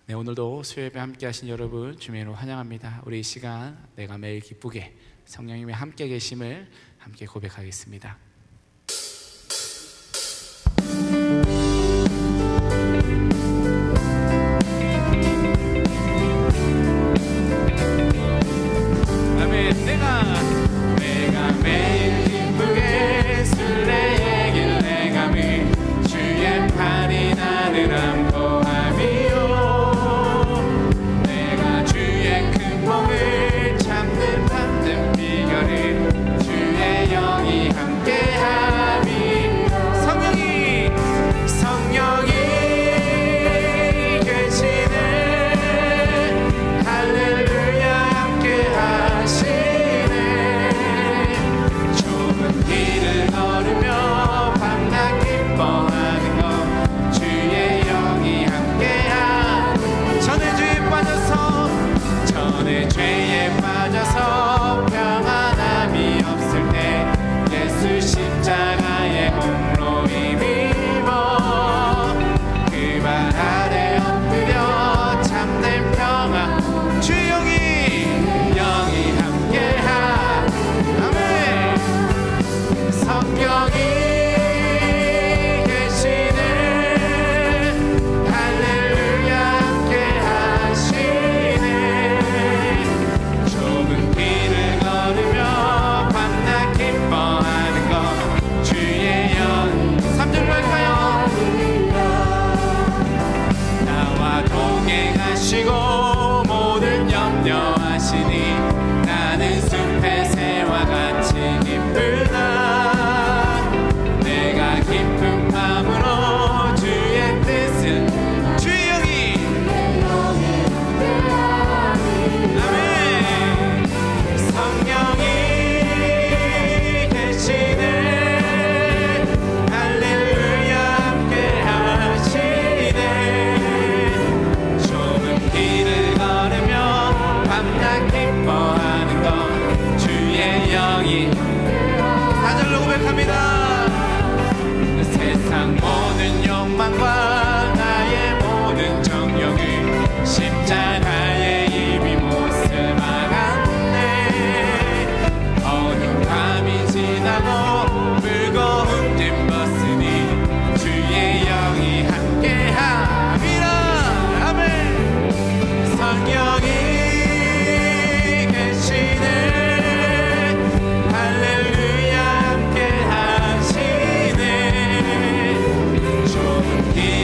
네, 오늘도 수요예배 함께 하신 여러분 주님으로 환영합니다. 우리 이 시간 내가 매일 기쁘게 성령님의 함께 계심을 함께 고백하겠습니다. 아멘. 내가 매일 기쁘게 술래의 길에 가미 주의 팔이 나를 안보함이요 내가 주의 큰 몸을 잡는 받는 비결을 주의 영이 함께함이 성령이 계시네 할렐루야 함께하시네 좁은 길을 걸으며 밤낮 기뻐하는 것 주의 영이 함께함 전에 죄에 빠져서 평안함이 없을 때 예수 십자가의 홈로 힘입어 그 발 아래 엎드려 참된 평안 주의 영이 함께하 아멘 성령이 계시네 할렐루야 함께하시네 좁은 길을 걸으며 밤낮 기뻐하는 것 주의 영 3절로 할까요? 나와 동행하시고 모든 염려하시니 나는 숲의 새와 같이 기쁘다 내가 기쁜 마음으로 주의 뜻은 주의 영이 아멘 성령이 계시네 할렐루야 함께하시네 좁은 길을 걸으며 밤낮 기뻐하는 것 주의 영이 4절로 고백합니다 세상 모든 욕망과 나의 모든 정욕을 십자가에 이미 못 쓸만한데 어두운 밤이 지나고 무거운 짐 벗으니 주의 영이 함께함이라 아멘 성령이 계시네 할렐루야 함께하시네 좁은 길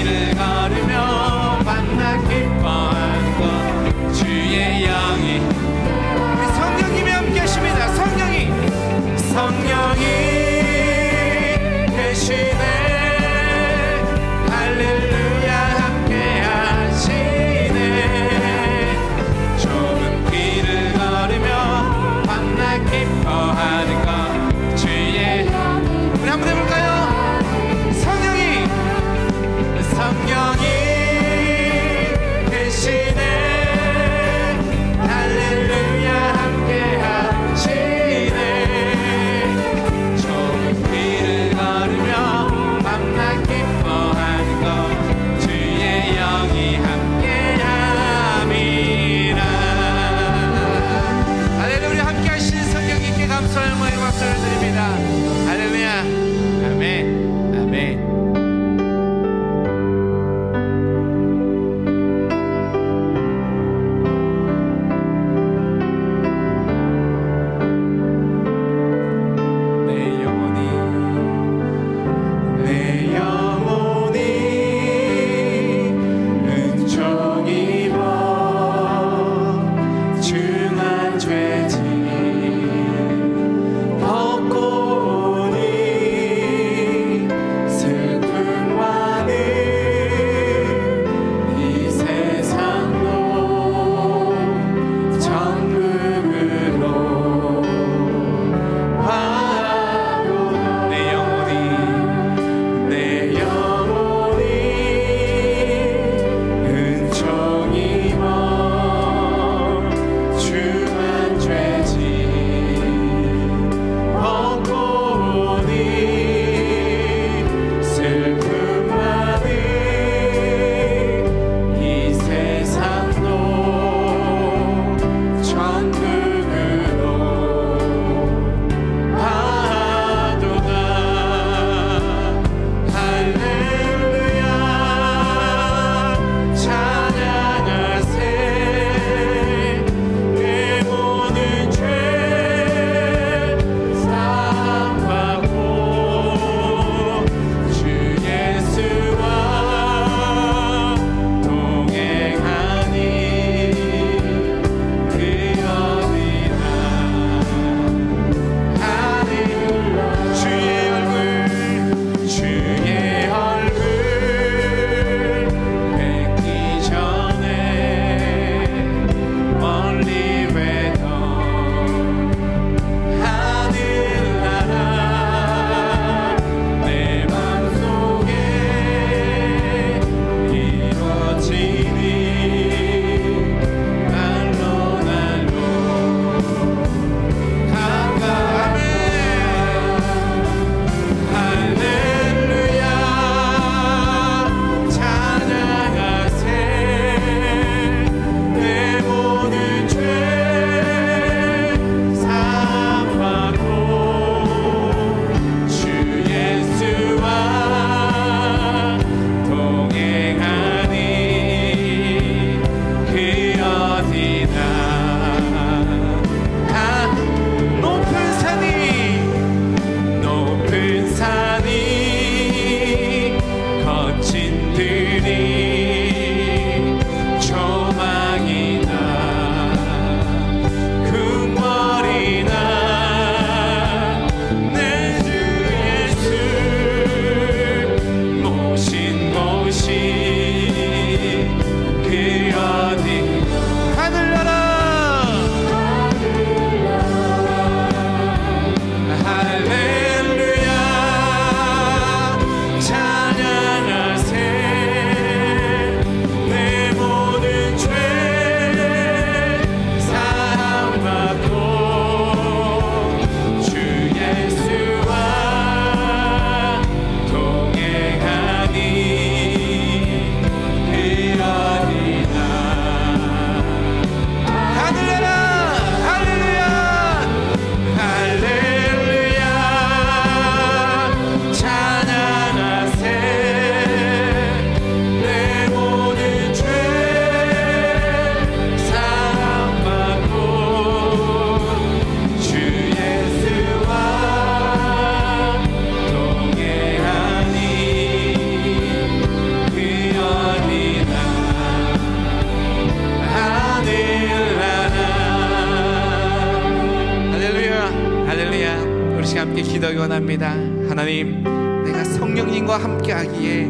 원합니다. 하나님, 내가 성령님과 함께하기에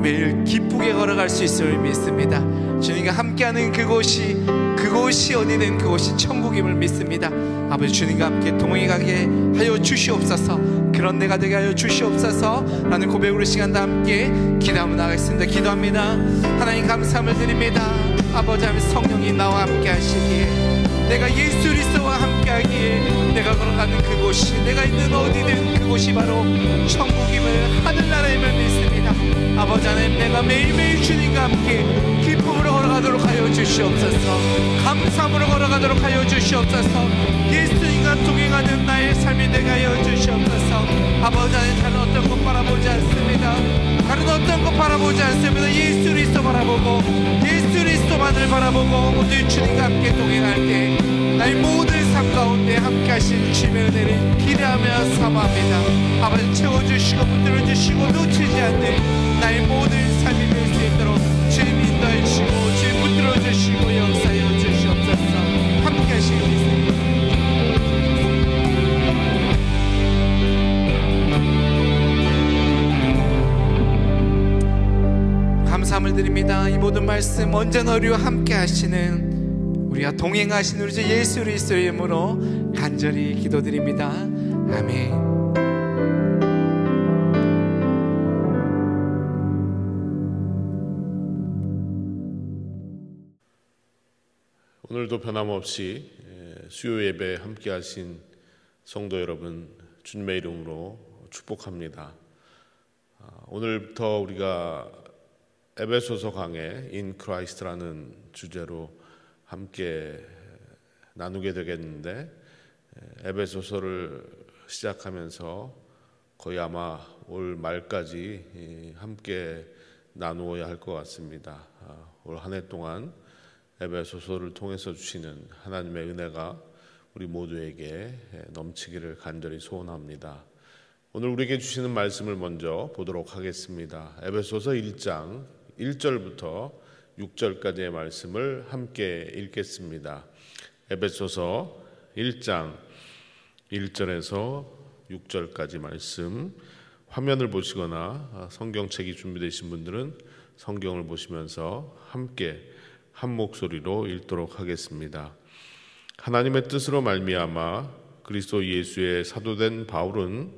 매일 기쁘게 걸어갈 수 있음을 믿습니다. 주님과 함께하는 그곳이 어디든 그곳이 천국임을 믿습니다. 아버지, 주님과 함께 동행하게 하여 주시옵소서. 그런 내가 되게 하여 주시옵소서. 라는 고백으로 시간 다 함께 기도하며 나가겠습니다. 기도합니다. 하나님, 감사함을 드립니다. 아버지, 하나님, 성령이 나와 함께 하시기에, 내가 예수 그리스도와 함께하기에 내가 걸어가는 그곳이, 내가 있는 어디든 그곳이 바로 천국임을, 하늘나라임을 믿습니다. 아버지 하나님, 내가 매일매일 주님과 함께 기쁨으로 걸어가도록 하여 주시옵소서. 감사함으로 걸어가도록 하여 주시옵소서. 예수님과 동행하는 나의 삶이 되게 하여 주시옵소서. 아버지 하나님, 다른 어떤 것 바라보지 않습니다. 다른 어떤 것 바라보지 않습니다. 예수 그리스도 바라보고, 예수 그리스도만을 바라보고 오늘 주님과 함께 동행할 때 나의 모든 삶 가운데 함께 하신 주님의 은혜를 기대하며 사모합니다. 아버지, 채워주시고 붙들어주시고 놓치지 않는 나의 모든 삶이 될 수 있도록 주님 인도해 주시고 주님 붙들어 주시고 역사해 주시옵소서. 함께 하시겠습니다. 감사함을 드립니다. 이 모든 말씀 언제나 우리와 함께 하시는, 우리와 동행하신 우리 주 예수 그리스도의 이름으로 간절히 기도드립니다. 아멘. 오늘도 변함없이 수요 예배에 함께 하신 성도 여러분, 주님의 이름으로 축복합니다. 오늘부터 우리가 에베소서 강의 In Christ라는 주제로 함께 나누게 되겠는데, 에베소서를 시작하면서 거의 아마 올 말까지 함께 나누어야 할 것 같습니다. 올 한 해 동안 에베소서를 통해서 주시는 하나님의 은혜가 우리 모두에게 넘치기를 간절히 소원합니다. 오늘 우리에게 주시는 말씀을 먼저 보도록 하겠습니다. 에베소서 1장 1절부터 6절까지의 말씀을 함께 읽겠습니다. 에베소서 1장 1절에서 6절까지 말씀, 화면을 보시거나 성경책이 준비되신 분들은 성경을 보시면서 함께 한 목소리로 읽도록 하겠습니다. 하나님의 뜻으로 말미암아 그리스도 예수의 사도된 바울은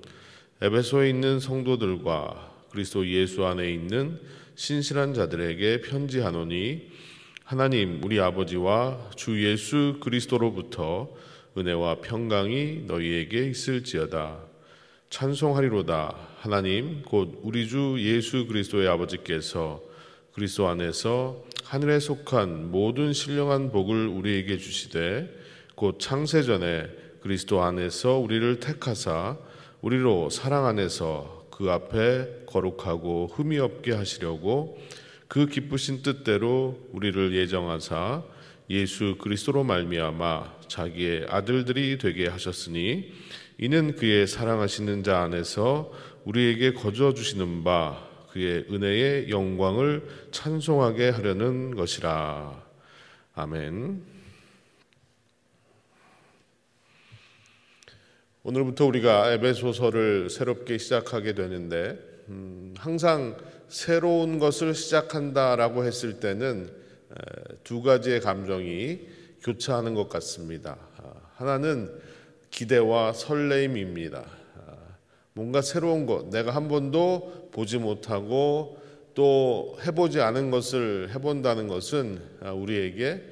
에베소에 있는 성도들과 그리스도 예수 안에 있는 신실한 자들에게 편지하노니, 하나님 우리 아버지와 주 예수 그리스도로부터 은혜와 평강이 너희에게 있을지어다. 찬송하리로다. 하나님 곧 우리 주 예수 그리스도의 아버지께서 그리스도 안에서 하늘에 속한 모든 신령한 복을 우리에게 주시되, 곧 창세전에 그리스도 안에서 우리를 택하사 우리로 사랑 안에서 그 앞에 거룩하고 흠이 없게 하시려고 그 기쁘신 뜻대로 우리를 예정하사 예수 그리스도로 말미암아 자기의 아들들이 되게 하셨으니, 이는 그의 사랑하시는 자 안에서 우리에게 거저 주시는 바 그의 은혜의 영광을 찬송하게 하려는 것이라. 아멘. 오늘부터 우리가 에베소서를 새롭게 시작하게 되는데, 항상 새로운 것을 시작한다라고 했을 때는 두 가지의 감정이 교차하는 것 같습니다. 하나는 기대와 설레임입니다. 뭔가 새로운 것, 내가 한 번도 보지 못하고 또 해보지 않은 것을 해본다는 것은 우리에게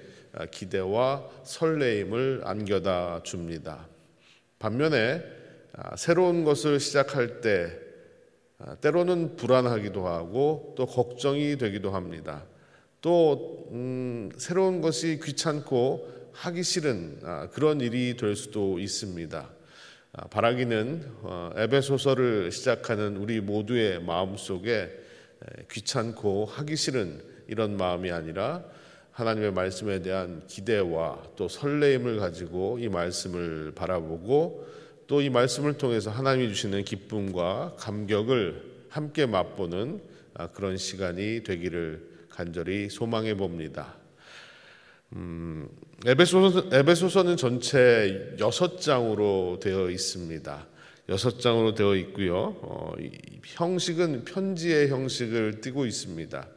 기대와 설레임을 안겨다 줍니다. 반면에 새로운 것을 시작할 때 때로는 불안하기도 하고 또 걱정이 되기도 합니다. 또 새로운 것이 귀찮고 하기 싫은 그런 일이 될 수도 있습니다. 바라기는 에베소서를 시작하는 우리 모두의 마음속에 귀찮고 하기 싫은 이런 마음이 아니라 하나님의 말씀에 대한 기대와 또 설레임을 가지고 이 말씀을 바라보고 또 이 말씀을 통해서 하나님이 주시는 기쁨과 감격을 함께 맛보는 그런 시간이 되기를 간절히 소망해 봅니다. 에베소서는 전체 6장으로 되어 있습니다. 6장으로 되어 있고요. 이 형식은 편지의 형식을 띠고 있습니다.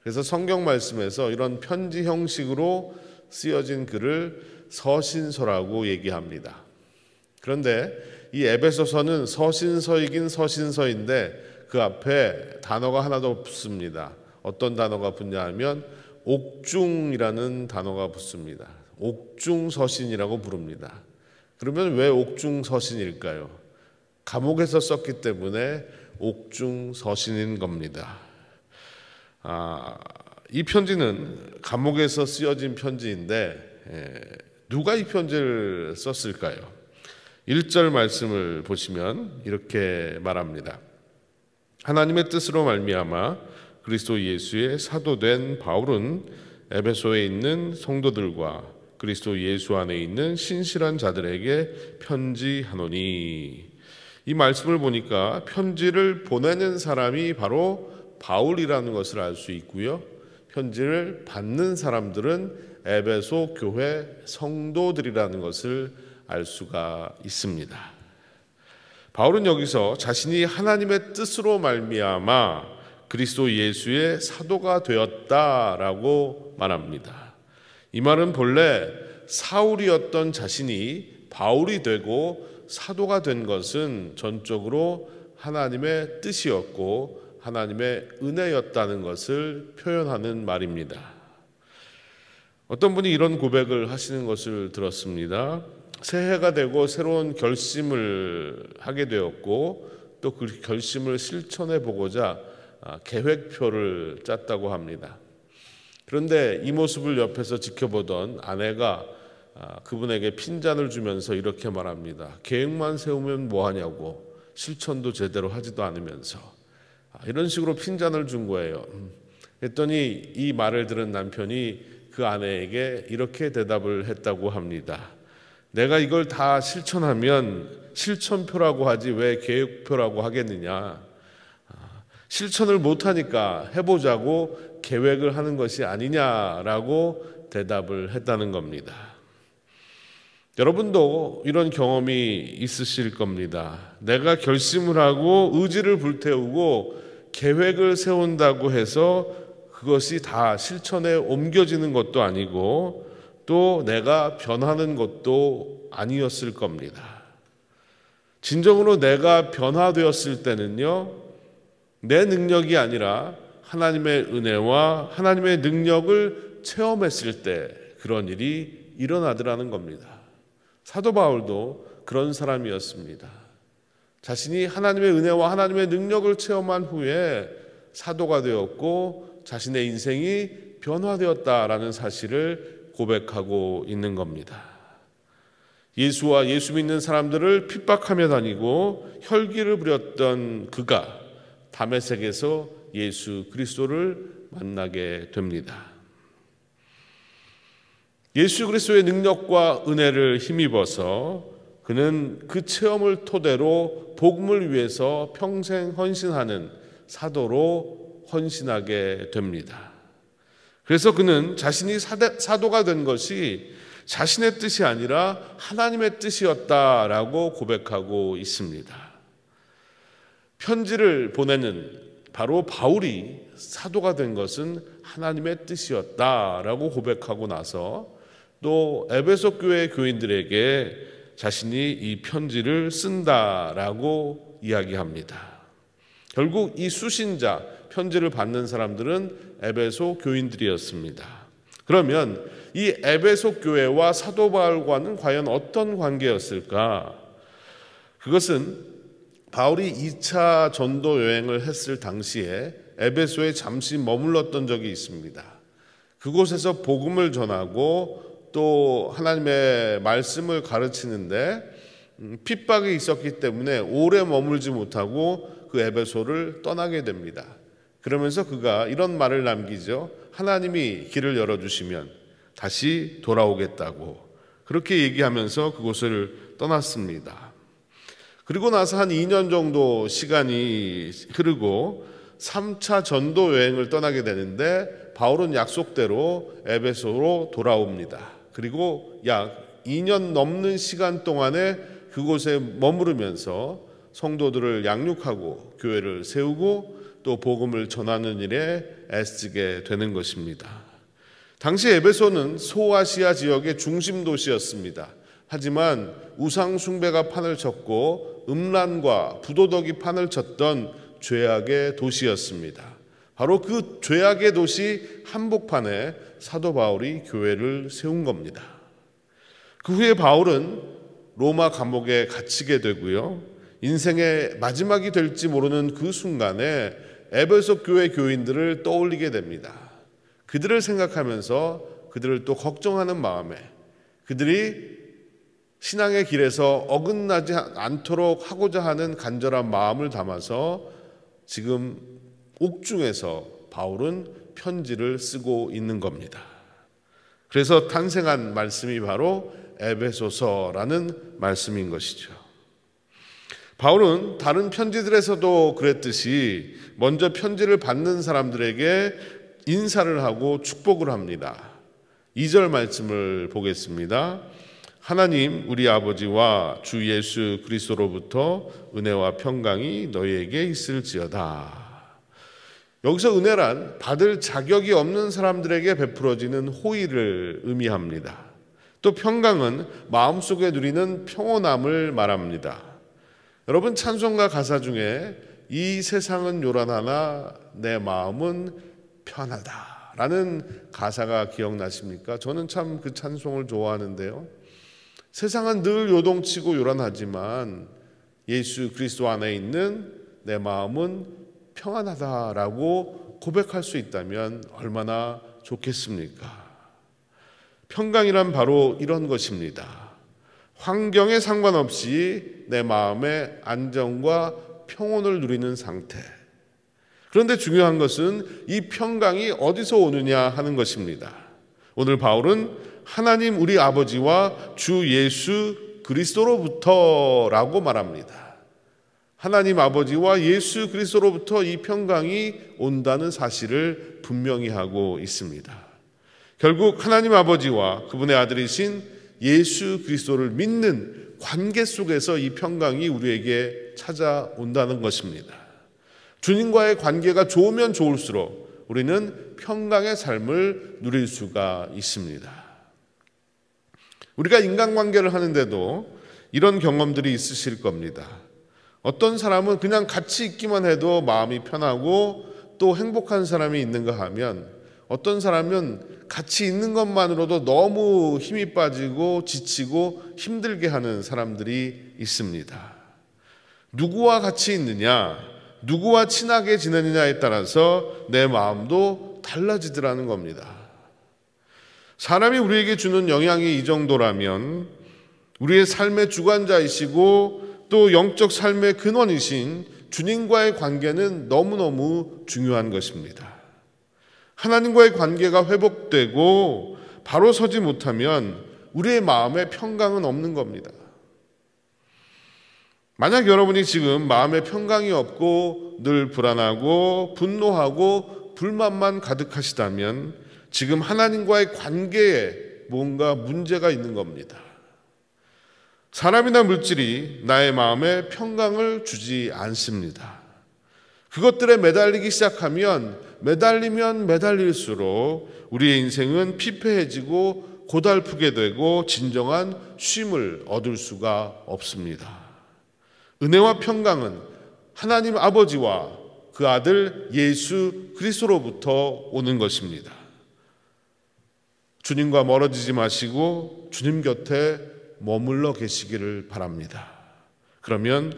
그래서 성경 말씀에서 이런 편지 형식으로 쓰여진 글을 서신서라고 얘기합니다. 그런데 이 에베소서는 서신서이긴 서신서인데 그 앞에 단어가 하나도 붙습니다. 어떤 단어가 붙냐 하면 옥중이라는 단어가 붙습니다. 옥중서신이라고 부릅니다. 그러면 왜 옥중서신일까요? 감옥에서 썼기 때문에 옥중서신인 겁니다. 이 편지는 감옥에서 쓰여진 편지인데 누가 이 편지를 썼을까요? 1절 말씀을 보시면 이렇게 말합니다. 하나님의 뜻으로 말미암아 그리스도 예수의 사도된 바울은 에베소에 있는 성도들과 그리스도 예수 안에 있는 신실한 자들에게 편지하노니. 이 말씀을 보니까 편지를 보내는 사람이 바로 바울이라는 것을 알 수 있고요. 편지를 받는 사람들은 에베소 교회 성도들이라는 것을 알 수가 있습니다. 바울은 여기서 자신이 하나님의 뜻으로 말미암아 그리스도 예수의 사도가 되었다라고 말합니다. 이 말은 본래 사울이었던 자신이 바울이 되고 사도가 된 것은 전적으로 하나님의 뜻이었고 하나님의 은혜였다는 것을 표현하는 말입니다. 어떤 분이 이런 고백을 하시는 것을 들었습니다. 새해가 되고 새로운 결심을 하게 되었고 또 그 결심을 실천해 보고자 계획표를 짰다고 합니다. 그런데 이 모습을 옆에서 지켜보던 아내가 그분에게 핀잔을 주면서 이렇게 말합니다. 계획만 세우면 뭐하냐고, 실천도 제대로 하지도 않으면서. 이런 식으로 핀잔을 준 거예요. 그랬더니 이 말을 들은 남편이 그 아내에게 이렇게 대답을 했다고 합니다. 내가 이걸 다 실천하면 실천표라고 하지 왜 계획표라고 하겠느냐. 실천을 못하니까 해보자고 계획을 하는 것이 아니냐라고 대답을 했다는 겁니다. 여러분도 이런 경험이 있으실 겁니다. 내가 결심을 하고 의지를 불태우고 계획을 세운다고 해서 그것이 다 실천에 옮겨지는 것도 아니고 또 내가 변하는 것도 아니었을 겁니다. 진정으로 내가 변화되었을 때는요, 내 능력이 아니라 하나님의 은혜와 하나님의 능력을 체험했을 때 그런 일이 일어나더라는 겁니다. 사도 바울도 그런 사람이었습니다. 자신이 하나님의 은혜와 하나님의 능력을 체험한 후에 사도가 되었고 자신의 인생이 변화되었다라는 사실을 고백하고 있는 겁니다. 예수와 예수 믿는 사람들을 핍박하며 다니고 혈기를 부렸던 그가 다메섹에서 예수 그리스도를 만나게 됩니다. 예수 그리스도의 능력과 은혜를 힘입어서 그는 그 체험을 토대로 복음을 위해서 평생 헌신하는 사도로 헌신하게 됩니다. 그래서 그는 자신이 사도가 된 것이 자신의 뜻이 아니라 하나님의 뜻이었다라고 고백하고 있습니다. 편지를 보내는 바로 바울이 사도가 된 것은 하나님의 뜻이었다라고 고백하고 나서 또 에베소 교회 교인들에게 자신이 이 편지를 쓴다라고 이야기합니다. 결국 이 수신자, 편지를 받는 사람들은 에베소 교인들이었습니다. 그러면 이 에베소 교회와 사도 바울과는 과연 어떤 관계였을까? 그것은 바울이 2차 전도 여행을 했을 당시에 에베소에 잠시 머물렀던 적이 있습니다. 그곳에서 복음을 전하고 또 하나님의 말씀을 가르치는데 핍박이 있었기 때문에 오래 머물지 못하고 그 에베소를 떠나게 됩니다. 그러면서 그가 이런 말을 남기죠. 하나님이 길을 열어주시면 다시 돌아오겠다고 그렇게 얘기하면서 그곳을 떠났습니다. 그리고 나서 한 2년 정도 시간이 흐르고 3차 전도 여행을 떠나게 되는데 바울은 약속대로 에베소로 돌아옵니다. 그리고 약 2년 넘는 시간 동안에 그곳에 머무르면서 성도들을 양육하고 교회를 세우고 또 복음을 전하는 일에 애쓰게 되는 것입니다. 당시 에베소는 소아시아 지역의 중심 도시였습니다. 하지만 우상 숭배가 판을 쳤고 음란과 부도덕이 판을 쳤던 죄악의 도시였습니다. 바로 그 죄악의 도시 한복판에 사도 바울이 교회를 세운 겁니다. 그 후에 바울은 로마 감옥에 갇히게 되고요. 인생의 마지막이 될지 모르는 그 순간에 에베소 교회 교인들을 떠올리게 됩니다. 그들을 생각하면서 그들을 또 걱정하는 마음에 그들이 신앙의 길에서 어긋나지 않도록 하고자 하는 간절한 마음을 담아서 지금 옥중에서 바울은 편지를 쓰고 있는 겁니다. 그래서 탄생한 말씀이 바로 에베소서라는 말씀인 것이죠. 바울은 다른 편지들에서도 그랬듯이 먼저 편지를 받는 사람들에게 인사를 하고 축복을 합니다. 2절 말씀을 보겠습니다. 하나님 우리 아버지와 주 예수 그리스도로부터 은혜와 평강이 너희에게 있을지어다. 여기서 은혜란 받을 자격이 없는 사람들에게 베풀어지는 호의를 의미합니다. 또 평강은 마음속에 누리는 평온함을 말합니다. 여러분 찬송가 가사 중에 이 세상은 요란하나 내 마음은 편하다 라는 가사가 기억나십니까? 저는 참 그 찬송을 좋아하는데요. 세상은 늘 요동치고 요란하지만 예수 그리스도 안에 있는 내 마음은 평안하다라고 고백할 수 있다면 얼마나 좋겠습니까? 평강이란 바로 이런 것입니다. 환경에 상관없이 내 마음의 안정과 평온을 누리는 상태. 그런데 중요한 것은 이 평강이 어디서 오느냐 하는 것입니다. 오늘 바울은 하나님 우리 아버지와 주 예수 그리스도로부터라고 말합니다. 하나님 아버지와 예수 그리스도로부터 이 평강이 온다는 사실을 분명히 하고 있습니다. 결국 하나님 아버지와 그분의 아들이신 예수 그리스도를 믿는 관계 속에서 이 평강이 우리에게 찾아온다는 것입니다. 주님과의 관계가 좋으면 좋을수록 우리는 평강의 삶을 누릴 수가 있습니다. 우리가 인간관계를 하는데도 이런 경험들이 있으실 겁니다. 어떤 사람은 그냥 같이 있기만 해도 마음이 편하고 또 행복한 사람이 있는가 하면 어떤 사람은 같이 있는 것만으로도 너무 힘이 빠지고 지치고 힘들게 하는 사람들이 있습니다. 누구와 같이 있느냐, 누구와 친하게 지내느냐에 따라서 내 마음도 달라지더라는 겁니다. 사람이 우리에게 주는 영향이 이 정도라면 우리의 삶의 주관자이시고 또 영적 삶의 근원이신 주님과의 관계는 너무너무 중요한 것입니다. 하나님과의 관계가 회복되고 바로 서지 못하면 우리의 마음에 평강은 없는 겁니다. 만약 여러분이 지금 마음에 평강이 없고 늘 불안하고 분노하고 불만만 가득하시다면 지금 하나님과의 관계에 뭔가 문제가 있는 겁니다. 사람이나 물질이 나의 마음에 평강을 주지 않습니다. 그것들에 매달리기 시작하면 매달리면 매달릴수록 우리의 인생은 피폐해지고 고달프게 되고 진정한 쉼을 얻을 수가 없습니다. 은혜와 평강은 하나님 아버지와 그 아들 예수 그리스도로부터 오는 것입니다. 주님과 멀어지지 마시고 주님 곁에 머물러 계시기를 바랍니다. 그러면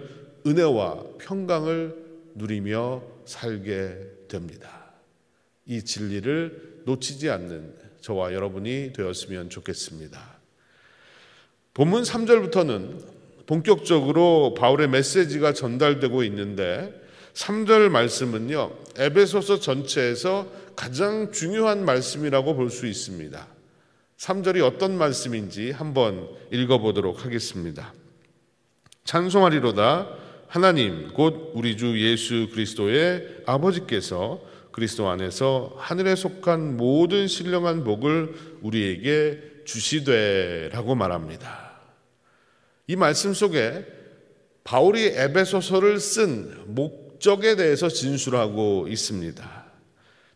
은혜와 평강을 누리며 살게 됩니다. 이 진리를 놓치지 않는 저와 여러분이 되었으면 좋겠습니다. 본문 3절부터는 본격적으로 바울의 메시지가 전달되고 있는데 3절 말씀은요, 에베소서 전체에서 가장 중요한 말씀이라고 볼 수 있습니다. 3절이 어떤 말씀인지 한번 읽어보도록 하겠습니다. 찬송하리로다 하나님 곧 우리 주 예수 그리스도의 아버지께서 그리스도 안에서 하늘에 속한 모든 신령한 복을 우리에게 주시되라고 말합니다. 이 말씀 속에 바울이 에베소서를 쓴 목적에 대해서 진술하고 있습니다.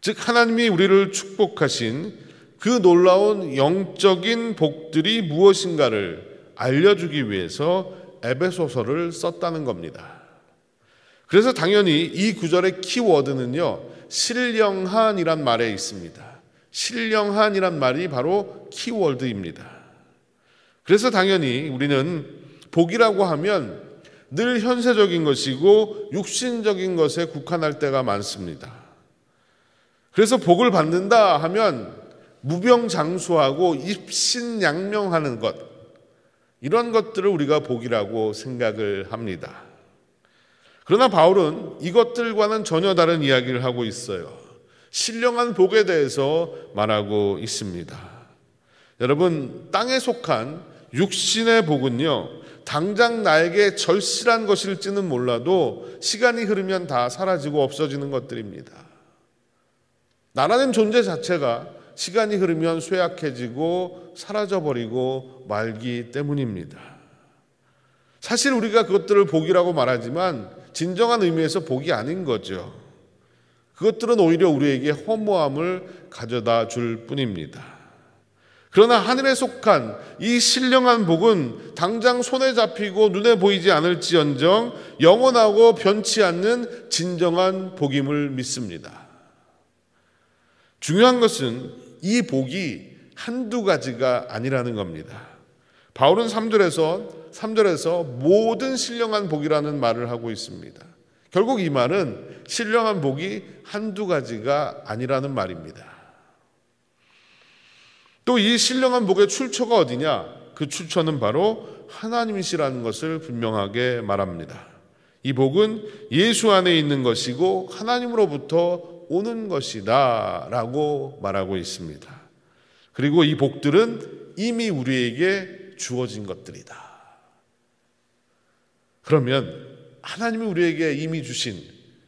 즉 하나님이 우리를 축복하신 그 놀라운 영적인 복들이 무엇인가를 알려주기 위해서 에베소서를 썼다는 겁니다. 그래서 당연히 이 구절의 키워드는요, 신령한이란 말에 있습니다. 신령한이란 말이 바로 키워드입니다. 그래서 당연히 우리는 복이라고 하면 늘 현세적인 것이고 육신적인 것에 국한할 때가 많습니다. 그래서 복을 받는다 하면 무병장수하고 입신양명하는 것, 이런 것들을 우리가 복이라고 생각을 합니다. 그러나 바울은 이것들과는 전혀 다른 이야기를 하고 있어요. 신령한 복에 대해서 말하고 있습니다. 여러분, 땅에 속한 육신의 복은요, 당장 나에게 절실한 것일지는 몰라도 시간이 흐르면 다 사라지고 없어지는 것들입니다. 나라는 존재 자체가 시간이 흐르면 쇠약해지고 사라져버리고 말기 때문입니다. 사실 우리가 그것들을 복이라고 말하지만 진정한 의미에서 복이 아닌 거죠. 그것들은 오히려 우리에게 허무함을 가져다 줄 뿐입니다. 그러나 하늘에 속한 이 신령한 복은 당장 손에 잡히고 눈에 보이지 않을지언정 영원하고 변치 않는 진정한 복임을 믿습니다. 중요한 것은 이 복이 한두 가지가 아니라는 겁니다. 바울은 3절에서 모든 신령한 복이라는 말을 하고 있습니다. 결국 이 말은 신령한 복이 한두 가지가 아니라는 말입니다. 또 이 신령한 복의 출처가 어디냐? 그 출처는 바로 하나님이시라는 것을 분명하게 말합니다. 이 복은 예수 안에 있는 것이고 하나님으로부터 오는 것이다 라고 말하고 있습니다. 그리고 이 복들은 이미 우리에게 주어진 것들이다. 그러면 하나님이 우리에게 이미 주신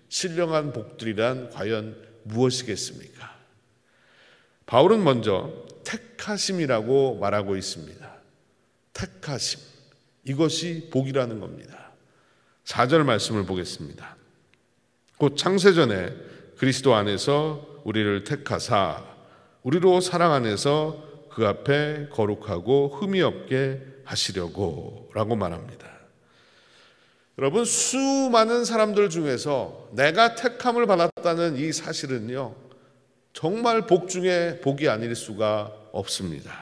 신령한 복들이란 과연 무엇이겠습니까? 바울은 먼저 택하심이라고 말하고 있습니다. 택하심, 이것이 복이라는 겁니다. 4절 말씀을 보겠습니다. 곧 창세전에 그리스도 안에서 우리를 택하사 우리로 사랑 안에서 그 앞에 거룩하고 흠이 없게 하시려고 라고 말합니다. 여러분, 수많은 사람들 중에서 내가 택함을 받았다는 이 사실은요, 정말 복 중에 복이 아닐 수가 없습니다.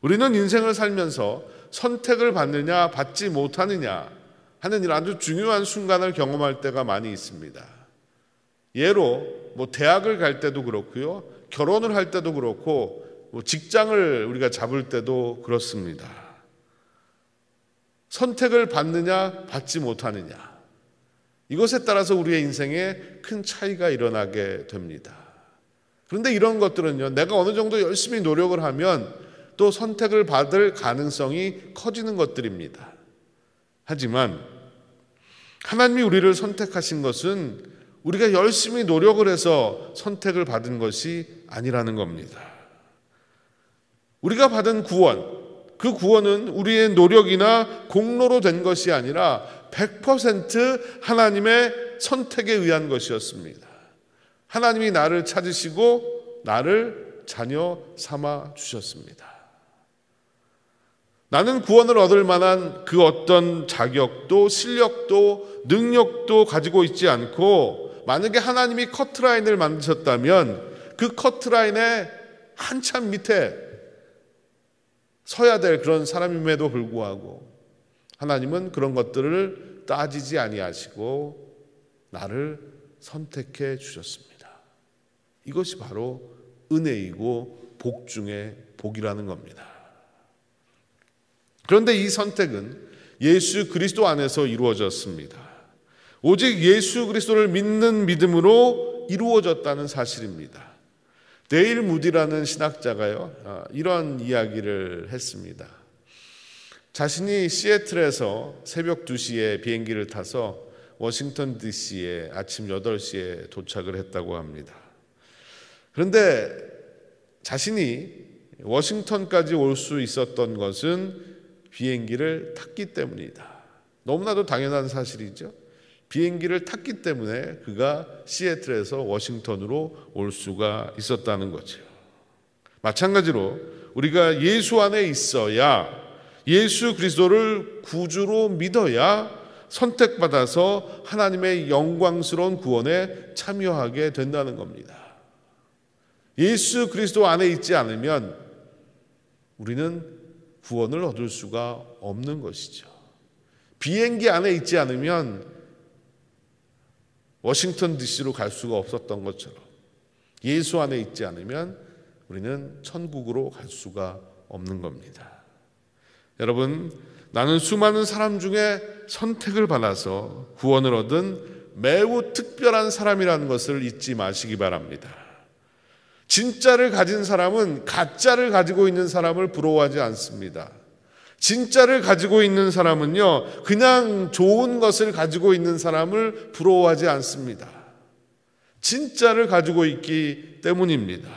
우리는 인생을 살면서 선택을 받느냐 받지 못하느냐 하는 이런 아주 중요한 순간을 경험할 때가 많이 있습니다. 예로 대학을 갈 때도 그렇고요, 결혼을 할 때도 그렇고 직장을 우리가 잡을 때도 그렇습니다. 선택을 받느냐 받지 못하느냐, 이것에 따라서 우리의 인생에 큰 차이가 일어나게 됩니다. 그런데 이런 것들은요, 내가 어느 정도 열심히 노력을 하면 또 선택을 받을 가능성이 커지는 것들입니다. 하지만 하나님이 우리를 선택하신 것은 우리가 열심히 노력을 해서 선택을 받은 것이 아니라는 겁니다. 우리가 받은 구원, 그 구원은 우리의 노력이나 공로로 된 것이 아니라 100% 하나님의 선택에 의한 것이었습니다. 하나님이 나를 찾으시고 나를 자녀 삼아 주셨습니다. 나는 구원을 얻을 만한 그 어떤 자격도 실력도 능력도 가지고 있지 않고, 만약에 하나님이 커트라인을 만드셨다면 그 커트라인의 한참 밑에 서야 될 그런 사람임에도 불구하고 하나님은 그런 것들을 따지지 아니하시고 나를 선택해 주셨습니다. 이것이 바로 은혜이고 복 중에 복이라는 겁니다. 그런데 이 선택은 예수 그리스도 안에서 이루어졌습니다. 오직 예수 그리스도를 믿는 믿음으로 이루어졌다는 사실입니다. 데일 무디라는 신학자가요, 이런 이야기를 했습니다. 자신이 시애틀에서 새벽 2시에 비행기를 타서 워싱턴 DC에 아침 8시에 도착을 했다고 합니다. 그런데 자신이 워싱턴까지 올 수 있었던 것은 비행기를 탔기 때문이다. 너무나도 당연한 사실이죠. 비행기를 탔기 때문에 그가 시애틀에서 워싱턴으로 올 수가 있었다는 거죠. 마찬가지로 우리가 예수 안에 있어야, 예수 그리스도를 구주로 믿어야 선택받아서 하나님의 영광스러운 구원에 참여하게 된다는 겁니다. 예수 그리스도 안에 있지 않으면 우리는 구원을 얻을 수가 없는 것이죠. 비행기 안에 있지 않으면 워싱턴 DC로 갈 수가 없었던 것처럼 예수 안에 있지 않으면 우리는 천국으로 갈 수가 없는 겁니다. 여러분, 나는 수많은 사람 중에 선택을 받아서 구원을 얻은 매우 특별한 사람이라는 것을 잊지 마시기 바랍니다. 진짜를 가진 사람은 가짜를 가지고 있는 사람을 부러워하지 않습니다. 진짜를 가지고 있는 사람은요, 그냥 좋은 것을 가지고 있는 사람을 부러워하지 않습니다. 진짜를 가지고 있기 때문입니다.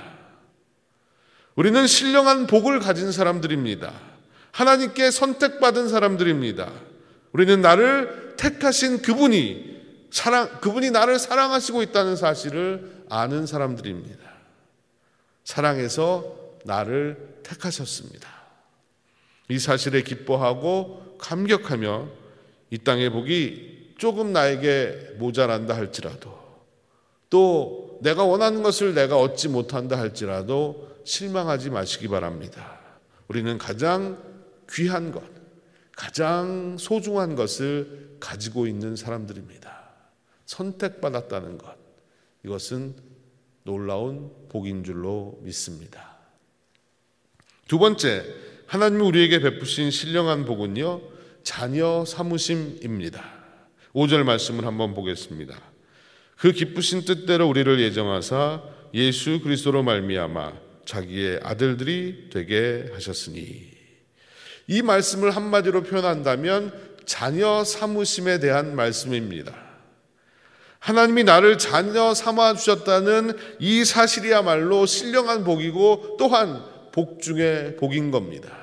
우리는 신령한 복을 가진 사람들입니다. 하나님께 선택받은 사람들입니다. 우리는 나를 택하신 그분이 나를 사랑하시고 있다는 사실을 아는 사람들입니다. 사랑해서 나를 택하셨습니다. 이 사실에 기뻐하고 감격하며 이 땅의 복이 조금 나에게 모자란다 할지라도, 또 내가 원하는 것을 내가 얻지 못한다 할지라도 실망하지 마시기 바랍니다. 우리는 가장 귀한 것, 가장 소중한 것을 가지고 있는 사람들입니다. 선택받았다는 것, 이것은 놀라운 복인 줄로 믿습니다. 두 번째, 하나님이 우리에게 베푸신 신령한 복은요, 자녀 삼으심입니다. 5절 말씀을 한번 보겠습니다. 그 기쁘신 뜻대로 우리를 예정하사 예수 그리스도로 말미암아 자기의 아들들이 되게 하셨으니, 이 말씀을 한마디로 표현한다면 자녀 삼으심에 대한 말씀입니다. 하나님이 나를 자녀 삼아 주셨다는 이 사실이야말로 신령한 복이고 또한 복 중에 복인 겁니다.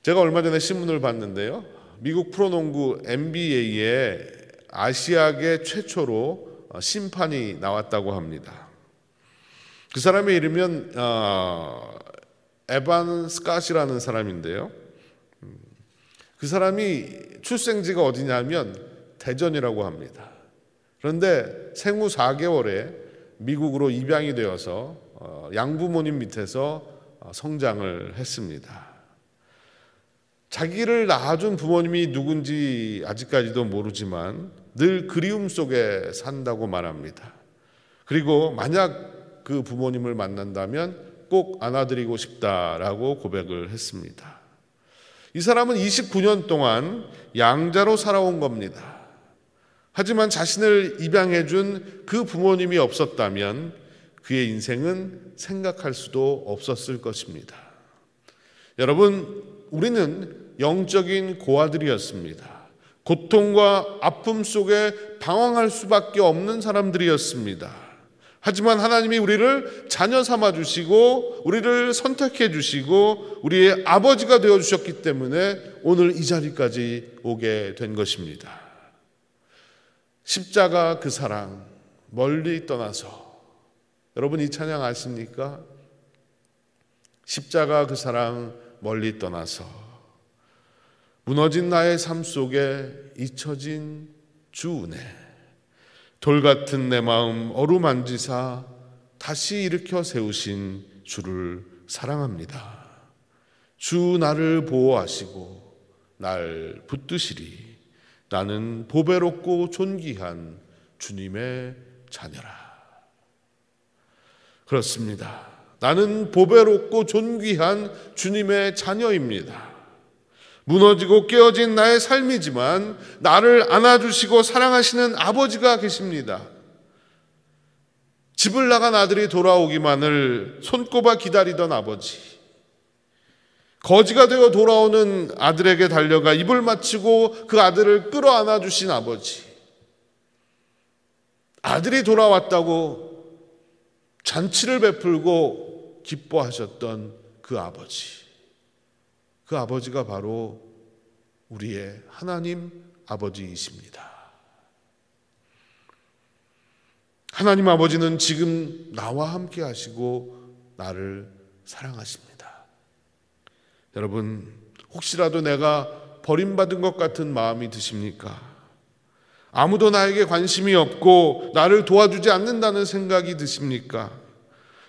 제가 얼마 전에 신문을 봤는데요, 미국 프로농구 NBA에 아시아계 최초로 심판이 나왔다고 합니다. 그 사람의 이름은 에반 스캇이라는 사람인데요, 그 사람이 출생지가 어디냐면 대전이라고 합니다. 그런데 생후 4개월에 미국으로 입양이 되어서 양부모님 밑에서 성장을 했습니다. 자기를 낳아준 부모님이 누군지 아직까지도 모르지만 늘 그리움 속에 산다고 말합니다. 그리고 만약 그 부모님을 만난다면 꼭 안아드리고 싶다라고 고백을 했습니다. 이 사람은 29년 동안 양자로 살아온 겁니다. 하지만 자신을 입양해준 그 부모님이 없었다면 그의 인생은 생각할 수도 없었을 것입니다. 여러분, 우리는 영적인 고아들이었습니다. 고통과 아픔 속에 방황할 수밖에 없는 사람들이었습니다. 하지만 하나님이 우리를 자녀 삼아 주시고 우리를 선택해 주시고 우리의 아버지가 되어 주셨기 때문에 오늘 이 자리까지 오게 된 것입니다. 십자가 그 사랑 멀리 떠나서, 여러분 이 찬양 아십니까? 십자가 그 사랑 멀리 떠나서 무너진 나의 삶 속에 잊혀진 주 은혜, 돌 같은 내 마음 어루만지사 다시 일으켜 세우신 주를 사랑합니다. 주 나를 보호하시고 날 붙드시리. 나는 보배롭고 존귀한 주님의 자녀라. 그렇습니다. 나는 보배롭고 존귀한 주님의 자녀입니다. 무너지고 깨어진 나의 삶이지만 나를 안아주시고 사랑하시는 아버지가 계십니다. 집을 나간 아들이 돌아오기만을 손꼽아 기다리던 아버지, 거지가 되어 돌아오는 아들에게 달려가 입을 맞추고 그 아들을 끌어안아 주신 아버지, 아들이 돌아왔다고 잔치를 베풀고 기뻐하셨던 그 아버지, 그 아버지가 바로 우리의 하나님 아버지이십니다. 하나님 아버지는 지금 나와 함께 하시고 나를 사랑하십니다. 여러분, 혹시라도 내가 버림받은 것 같은 마음이 드십니까? 아무도 나에게 관심이 없고 나를 도와주지 않는다는 생각이 드십니까?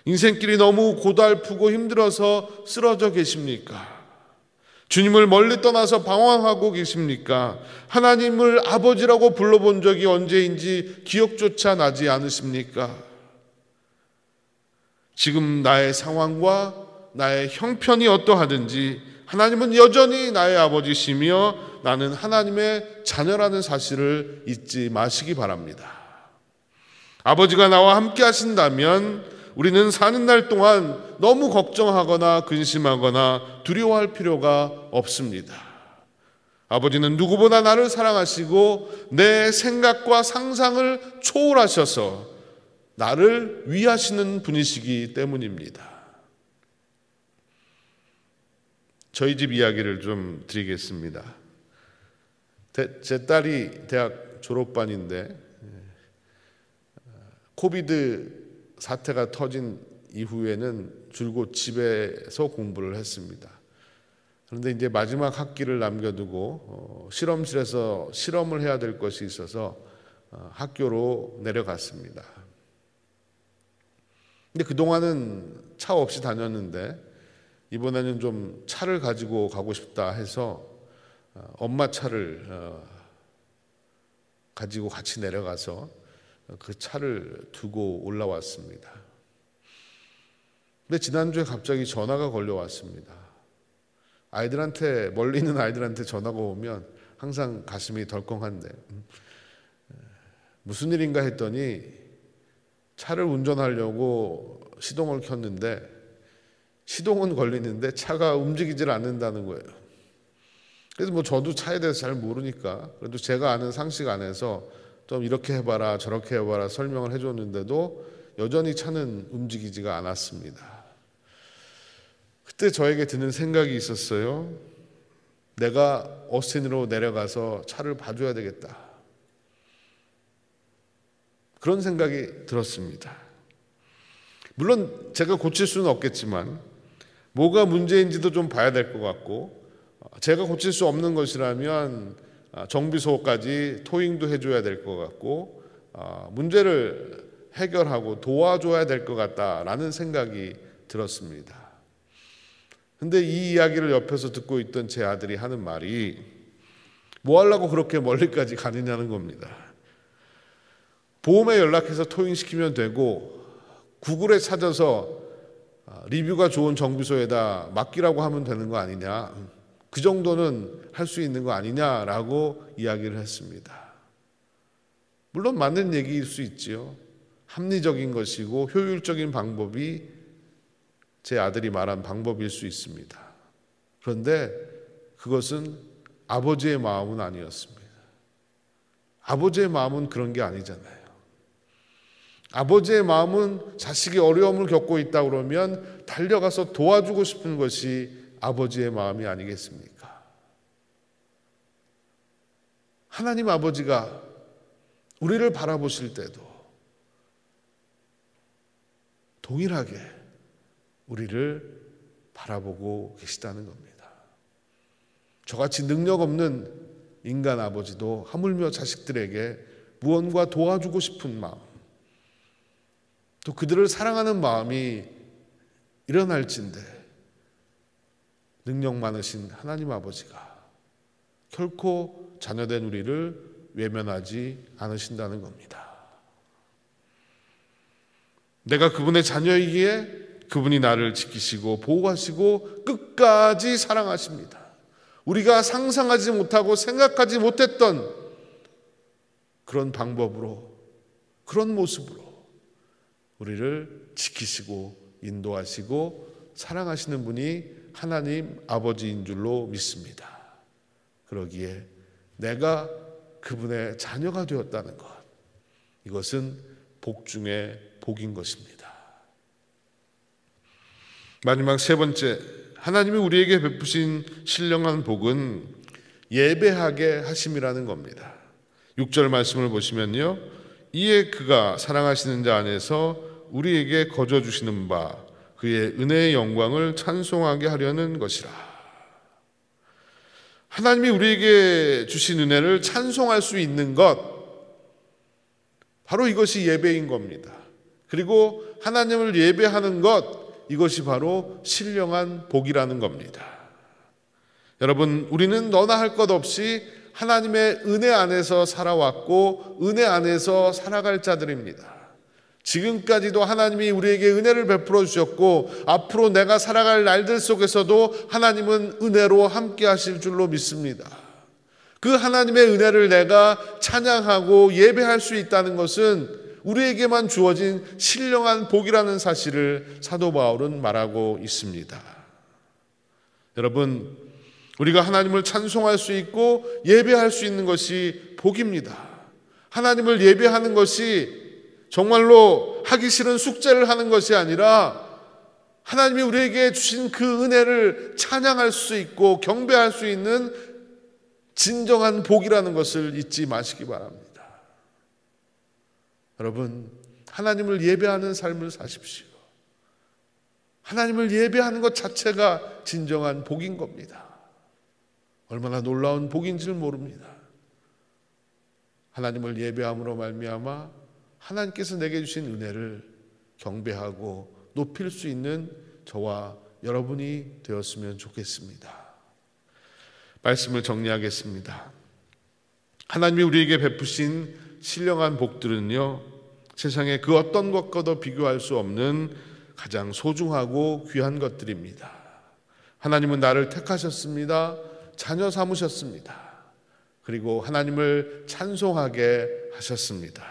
인생길이 너무 고달프고 힘들어서 쓰러져 계십니까? 주님을 멀리 떠나서 방황하고 계십니까? 하나님을 아버지라고 불러본 적이 언제인지 기억조차 나지 않으십니까? 지금 나의 상황과 나의 형편이 어떠하든지 하나님은 여전히 나의 아버지시며 나는 하나님의 자녀라는 사실을 잊지 마시기 바랍니다. 아버지가 나와 함께 하신다면 우리는 사는 날 동안 너무 걱정하거나 근심하거나 두려워할 필요가 없습니다. 아버지는 누구보다 나를 사랑하시고 내 생각과 상상을 초월하셔서 나를 위하시는 분이시기 때문입니다. 저희 집 이야기를 좀 드리겠습니다. 제 딸이 대학 졸업반인데 코비드 사태가 터진 이후에는 줄곧 집에서 공부를 했습니다. 그런데 이제 마지막 학기를 남겨두고 실험실에서 실험을 해야 될 것이 있어서 학교로 내려갔습니다. 근데 그동안은 차 없이 다녔는데 이번에는 좀 차를 가지고 가고 싶다 해서 엄마 차를 가지고 같이 내려가서 그 차를 두고 올라왔습니다. 근데 지난주에 갑자기 전화가 걸려왔습니다. 아이들한테, 멀리 있는 아이들한테 전화가 오면 항상 가슴이 덜컹한데 무슨 일인가 했더니 차를 운전하려고 시동을 켰는데 시동은 걸리는데 차가 움직이질 않는다는 거예요. 그래서 뭐 저도 차에 대해서 잘 모르니까 그래도 제가 아는 상식 안에서 좀 이렇게 해봐라 저렇게 해봐라 설명을 해줬는데도 여전히 차는 움직이지가 않았습니다. 그때 저에게 드는 생각이 있었어요. 내가 어스틴으로 내려가서 차를 봐줘야 되겠다. 그런 생각이 들었습니다. 물론 제가 고칠 수는 없겠지만 뭐가 문제인지도 좀 봐야 될 것 같고 제가 고칠 수 없는 것이라면 정비소까지 토잉도 해줘야 될 것 같고 문제를 해결하고 도와줘야 될 것 같다라는 생각이 들었습니다. 근데 이 이야기를 옆에서 듣고 있던 제 아들이 하는 말이 뭐 하려고 그렇게 멀리까지 가느냐는 겁니다. 보험에 연락해서 토잉시키면 되고 구글에 찾아서 리뷰가 좋은 정비소에다 맡기라고 하면 되는 거 아니냐, 그 정도는 할 수 있는 거 아니냐라고 이야기를 했습니다. 물론 맞는 얘기일 수 있지요. 합리적인 것이고 효율적인 방법이 제 아들이 말한 방법일 수 있습니다. 그런데 그것은 아버지의 마음은 아니었습니다. 아버지의 마음은 그런 게 아니잖아요. 아버지의 마음은 자식이 어려움을 겪고 있다 그러면 달려가서 도와주고 싶은 것이 아버지의 마음이 아니겠습니까? 하나님 아버지가 우리를 바라보실 때도 동일하게 우리를 바라보고 계시다는 겁니다. 저같이 능력 없는 인간 아버지도 하물며 자식들에게 무언가 도와주고 싶은 마음, 또 그들을 사랑하는 마음이 일어날진데 능력 많으신 하나님 아버지가 결코 자녀된 우리를 외면하지 않으신다는 겁니다. 내가 그분의 자녀이기에 그분이 나를 지키시고 보호하시고 끝까지 사랑하십니다. 우리가 상상하지 못하고 생각하지 못했던 그런 방법으로, 그런 모습으로 우리를 지키시고 인도하시고 사랑하시는 분이 하나님 아버지인 줄로 믿습니다. 그러기에 내가 그분의 자녀가 되었다는 것, 이것은 복 중에 복인 것입니다. 마지막 세 번째, 하나님이 우리에게 베푸신 신령한 복은 예배하게 하심이라는 겁니다. 6절 말씀을 보시면요, 이에 그가 사랑하시는 자 안에서 우리에게 거저 주시는 바 그의 은혜의 영광을 찬송하게 하려는 것이라. 하나님이 우리에게 주신 은혜를 찬송할 수 있는 것, 바로 이것이 예배인 겁니다. 그리고 하나님을 예배하는 것, 이것이 바로 신령한 복이라는 겁니다. 여러분, 우리는 너나 할 것 없이 하나님의 은혜 안에서 살아왔고 은혜 안에서 살아갈 자들입니다. 지금까지도 하나님이 우리에게 은혜를 베풀어 주셨고 앞으로 내가 살아갈 날들 속에서도 하나님은 은혜로 함께 하실 줄로 믿습니다. 그 하나님의 은혜를 내가 찬양하고 예배할 수 있다는 것은 우리에게만 주어진 신령한 복이라는 사실을 사도 바울은 말하고 있습니다. 여러분, 우리가 하나님을 찬송할 수 있고 예배할 수 있는 것이 복입니다. 하나님을 예배하는 것이 정말로 하기 싫은 숙제를 하는 것이 아니라 하나님이 우리에게 주신 그 은혜를 찬양할 수 있고 경배할 수 있는 진정한 복이라는 것을 잊지 마시기 바랍니다. 여러분, 하나님을 예배하는 삶을 사십시오. 하나님을 예배하는 것 자체가 진정한 복인 겁니다. 얼마나 놀라운 복인지를 모릅니다. 하나님을 예배함으로 말미암아 하나님께서 내게 주신 은혜를 경배하고 높일 수 있는 저와 여러분이 되었으면 좋겠습니다. 말씀을 정리하겠습니다. 하나님이 우리에게 베푸신 신령한 복들은요, 세상에 그 어떤 것과도 비교할 수 없는 가장 소중하고 귀한 것들입니다. 하나님은 나를 택하셨습니다. 자녀 삼으셨습니다. 그리고 하나님을 찬송하게 하셨습니다.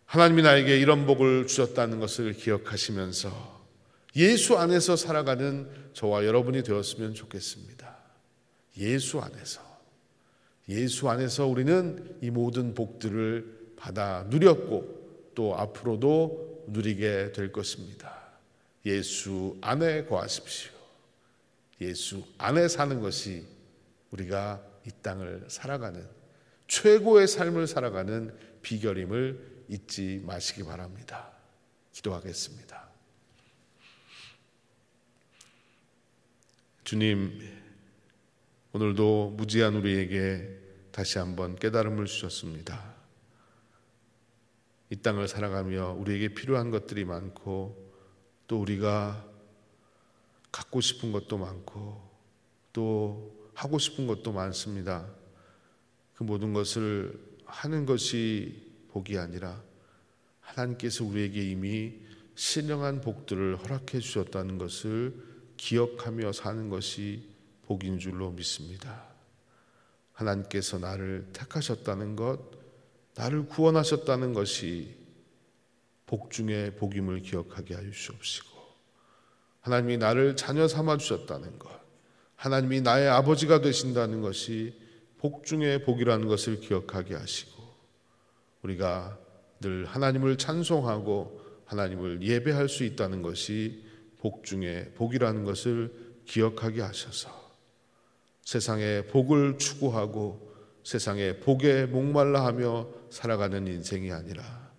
하나님이 나에게 이런 복을 주셨다는 것을 기억하시면서 예수 안에서 살아가는 저와 여러분이 되었으면 좋겠습니다. 예수 안에서 우리는 이 모든 복들을 받아 누렸고 또 앞으로도 누리게 될 것입니다. 예수 안에 거하십시오. 예수 안에 사는 것이 우리가 이 땅을 살아가는 최고의 삶을 살아가는 비결임을 잊지 마시기 바랍니다. 기도하겠습니다. 주님, 오늘도 무지한 우리에게 다시 한번 깨달음을 주셨습니다. 이 땅을 살아가며 우리에게 필요한 것들이 많고 또 우리가 갖고 싶은 것도 많고 또 하고 싶은 것도 많습니다. 그 모든 것을 하는 것이 복이 아니라 하나님께서 우리에게 이미 신령한 복들을 허락해 주셨다는 것을 기억하며 사는 것이 복인 줄로 믿습니다. 하나님께서 나를 택하셨다는 것, 나를 구원하셨다는 것이 복 중에 복임을 기억하게 하여 주옵시고, 하나님이 나를 자녀 삼아 주셨다는 것, 하나님이 나의 아버지가 되신다는 것이 복 중에 복이라는 것을 기억하게 하시고, 우리가 늘 하나님을 찬송하고 하나님을 예배할 수 있다는 것이 복 중에 복이라는 것을 기억하게 하셔서 세상의 복을 추구하고 세상의 복에 목말라 하며 살아가는 인생이 아니라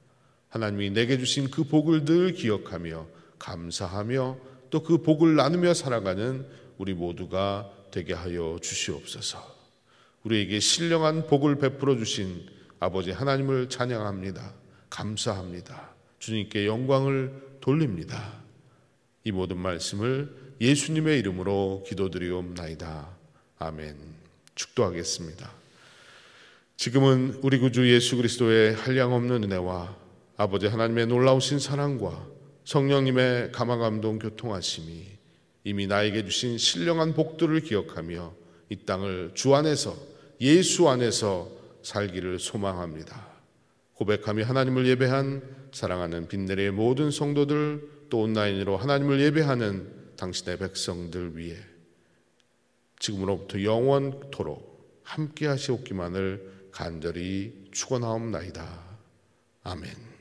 하나님이 내게 주신 그 복을 늘 기억하며 감사하며 또 그 복을 나누며 살아가는 우리 모두가 되게 하여 주시옵소서. 우리에게 신령한 복을 베풀어 주신 아버지 하나님을 찬양합니다. 감사합니다. 주님께 영광을 돌립니다. 이 모든 말씀을 예수님의 이름으로 기도드리옵나이다. 아멘. 축도하겠습니다. 지금은 우리 구주 예수 그리스도의 한량없는 은혜와 아버지 하나님의 놀라우신 사랑과 성령님의 감화감동 교통하심이 이미 나에게 주신 신령한 복들을 기억하며 이 땅을 주 안에서 예수 안에서 살기를 소망합니다. 고백하며 하나님을 예배한 사랑하는 빈내리의 모든 성도들 또 온라인으로 하나님을 예배하는 당신의 백성들 위해 지금으로부터 영원토록 함께 하시옵기만을 간절히 축원하옵나이다. 아멘.